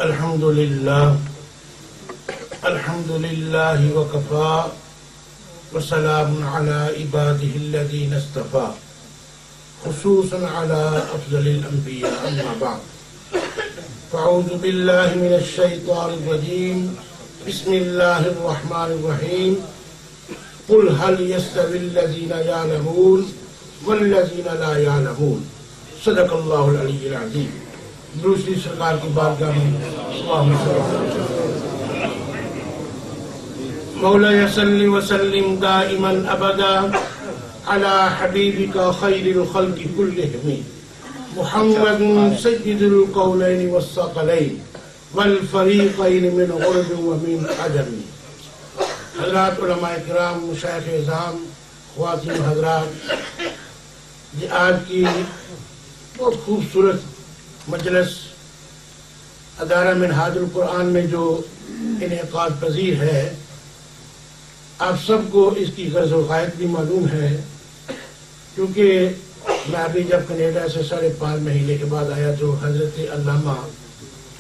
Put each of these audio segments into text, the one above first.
الحمد لله وكفى وسلام على عباده الذين اصطفى خصوصا على أفضل الأنبياء أما بعد فأعوذ بالله من الشيطان الرجيم بسم الله الرحمن الرحيم قل هل يستوي الذين يعلمون والذين لا يعلمون صدق الله العلي العظيم. دوسری سرکار کی بارگاہ میں اللہم صلی اللہ علیہ وسلم. مولاي صل وسلم دائما ابدا على حبيبك خير الخلق كلهم محمد سيد القولين والثقلين والفريقين من غرب ومن عجم. حضرات علماء کرام، مشایخ اعظام، خواتین حضرات، یہ آج کی بہت خوبصورت مجلس ادارہ منہاج القرآن میں جو انعقاد پذیر ہے، آپ سب کو اس کی غرض و غایت بھی معلوم ہے، کیونکہ میں ابھی جب کینیڈا سے 5.5 مہینے کے بعد آیا تو حضرت علامہ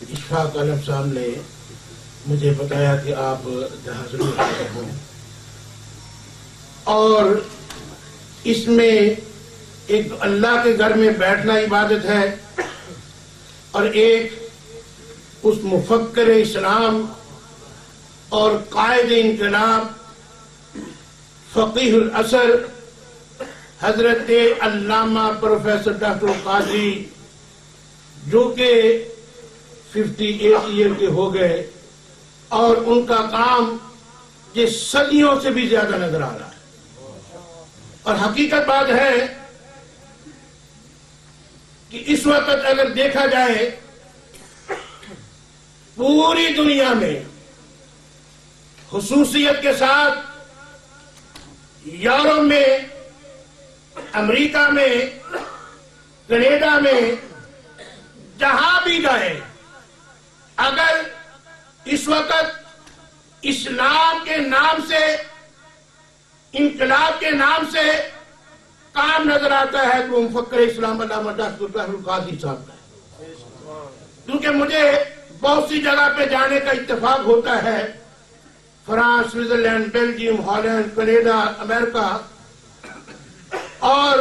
اشفاق عالم صاحب نے مجھے بتایا کہ آپ یہاں ضرور آئے ہوں، اور اس میں ایک اللہ کے گھر میں بیٹھنا عبادت ہے، اور ایک اس مفکر اسلام اور قائد انقلاب فقیہ العصر حضرت علامہ پروفیسر ڈاکٹر قادری، جو کہ 58 ایئر کے ہو گئے، اور ان کا کام یہ صدیوں سے بھی زیادہ نظر آ رہا ہے. اور حقیقت بات ہے کہ اس وقت اگر دیکھا جائے پوری دنیا میں خصوصیت کے ساتھ یورپ میں، امریکہ میں، کینیڈا میں، جہاں بھی گئے، اگر اس وقت اسلام کے نام سے، انقلاب کے نام سے کام نظر آتا ہے تو مفکر اسلام علامہ ڈاکٹر طاہر القادری صاحب کا ہے. کیونکہ مجھے بہت سی جگہ پہ جانے کا اتفاق ہوتا ہے، France, Switzerland, Belgium, Holland, Canada, امریکہ، اور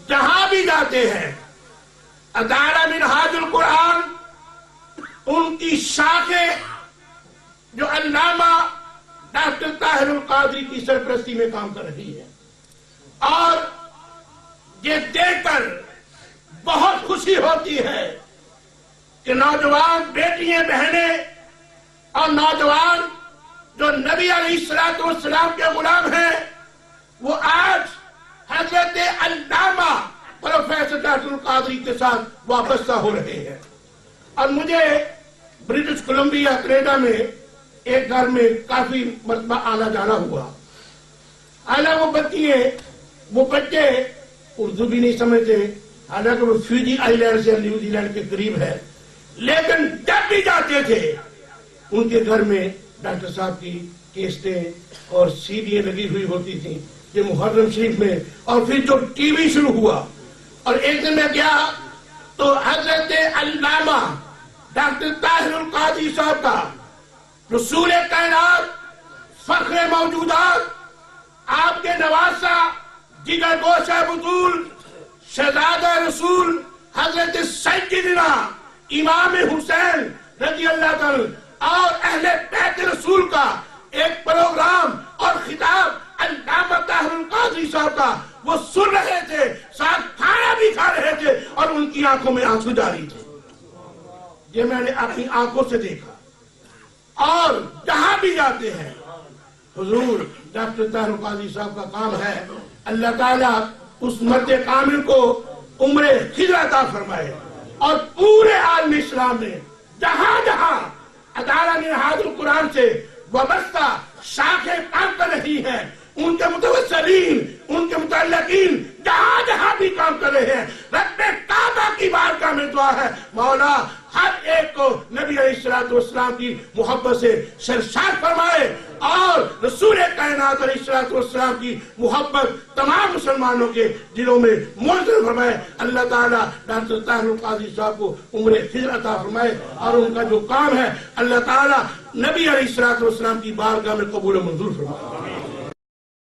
جہاں بھی جاتے ہیں ادارہ منہاج القرآن ان کی شاخیں جو علامہ ڈاکٹر طاہر القادری کی سرپرستی میں کام کر رہی ہے. اور یہ دیکھ کر بہت خوشی ہوتی ہے کہ نوجوان بیٹیاں، بہنیں اور نوجوان جو نبی علیہ السلام کے غلام ہیں، وہ آج حضرت علامہ پروفیسر ڈاکٹر القادری کے ساتھ وابستہ ہو رہے ہیں. اور مجھے برٹش کولمبیا، کینیڈا میں ایک گھر میں کافی مرتبہ آنا جانا ہوا. حالانکہ وہ بچے اردو بھی نہیں سمجھتے، حالانکہ وہ فیجی آئی لینڈ سے نیوزی لینڈ کے قریب ہے، لیکن جب بھی جاتے تھے ان کے گھر میں ڈاکٹر صاحب کی کیسٹیں اور سیڈیاں لگی ہوئی ہوتی تھیں یہ محرم شریف میں. اور پھر جو ٹی وی شروع ہوا، اور ایک دن میں گیا تو حضرت علامہ ڈاکٹر طاہر القادری صاحب کا رسول کائنات، فخر موجودات، آپ کے نواسہ، جگر گوشہ بطول، شہزادہ رسول حضرت سیدنا امام حسین رضی اللہ تعالی اور اہل بیت رسول کا ایک پروگرام اور خطاب علامہ طاہر القادری صاحب کا وہ سن رہے تھے، ساتھ کھانا بھی کھا رہے تھے، اور ان کی آنکھوں میں آنسو جاری تھے. یہ میں نے اپنی آنکھوں سے دیکھا. اور جہاں بھی جاتے ہیں حضور ڈاکٹر طاہر القادری صاحب کا کام ہے. اللہ تعالیٰ اس مرد کامل کو عمر خضر عطا فرمائے، اور پورے عالم اسلام میں جہاں جہاں ادارہ منہاج القرآن سے وابستہ شاخیں کام کر رہی ہیں، ان کے متوسلین، ان کے متعلقین جہاں جہاں بھی کام کر رہے ہیں، رب کعبہ کی بارگاہ میں دعا ہے، مولا ہر ایک کو نبی علیہ السلام کی محبت سے سرشار فرمائے اور رسول کائنات علیہ السلام کی محبت تمام مسلمانوں کے دلوں میں منتقل فرمائے۔ اللہ تعالیٰ ڈاکٹر طاہر القادری صاحب کو عمر خضر عطا فرمائے اور ان کا جو کام ہے اللہ تعالیٰ نبی علیہ السلام کی بارگاہ میں قبول و منظور فرمائے۔